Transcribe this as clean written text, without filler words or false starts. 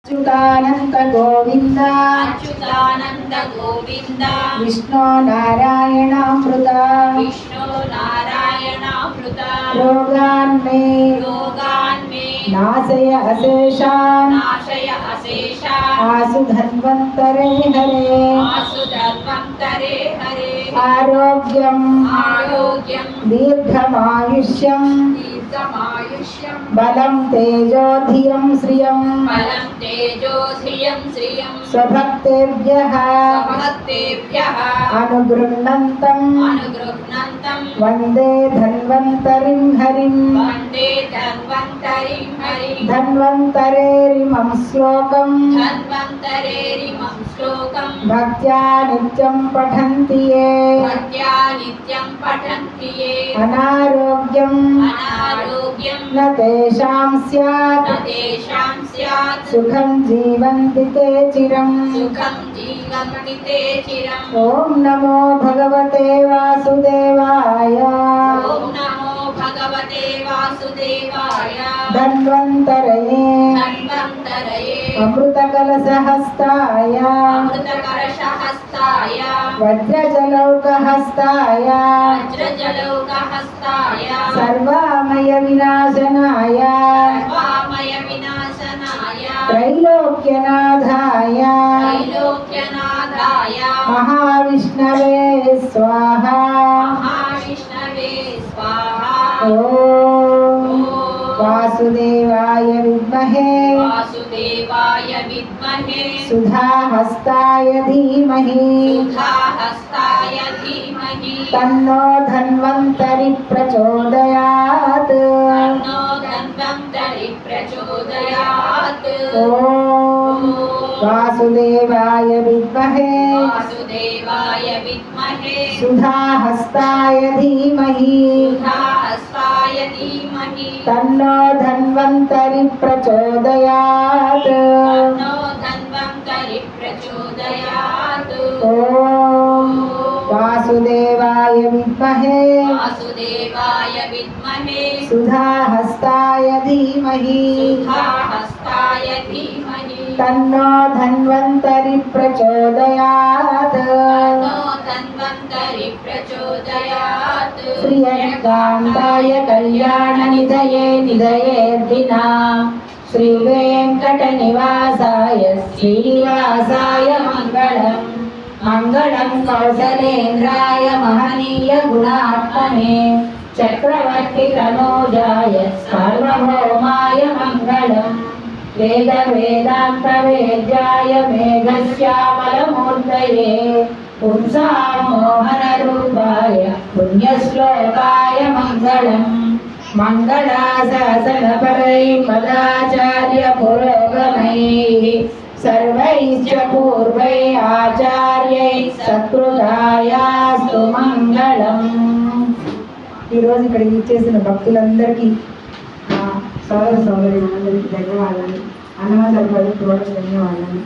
अच्युतानंद गोविंद अच्युतानंद गोविंद विष्णु नारायणामृत रोगान्मे नाशय अशेषान् आसु धन्वन्तरे हरे आरोग्यं दीर्घमायुष्यं बलं तेजो धियं श्रियं स्वभक्तेभ्यः अनुगृह्णन्तं वन्दे धन्वन्तरिं हरिं धन्वन्तरेरिमं श्लोकं भक्त्या नित्यं पठन्ति ये अनारोग्यं न तेषां स्यात् सुखं जीवन्ति ते चिरम् ॐ नमो भगवते वासुदेवाय धन्वन्तरये अमृतकलशहस्ताय वज्रजलौकहस्ताय सर्वामय विनाशनाय त्रैलोक्यनाथाय महाविष्णवे स्वाहा ॐ वासुदेवाय विद्महे सुधाहस्ताय धीमहि तन्नो धन्वन्तरि प्रचोदयात् ॐ वासुदेवाय विद्महे सुधाहस्ताय धीमहि तन्नो धन्वन्तरि प्रचोदयात् ॐ वासुदेवाय विद्महे सुधाहस्ताय धीमहि तन्नो धन्वन्तरि प्रचोदयात् श्रियकान्ताय कल्याणनिधये निधयेऽर्थिनां श्रीवेङ्कटनिवासाय श्रीनिवासाय मङ्गलम् मंगलं कौसलेन्द्राय महनीय गुणात्मने चक्रवर्ती तनोजाय सार्वभौमाय मंगलम् वेद वेदांत वेद्याय मेघश्यामलमूर्तये पुंसां मोहनरूपाय पुण्यश्लोकाय मंगलम् मंगलाशासनपरै मदाचार्य पुरोगमैः सर्वैश्च पूर्वै आचार्यै सत्कृतायास्तु మంగళం। ఈరోజు ఇక్కడికి ఇచ్చేసిన భక్తులందరికీ సోదర సోదరులందరికీ ధన్యవాదాలు, అన్నవసర ధన్యవాదాలు।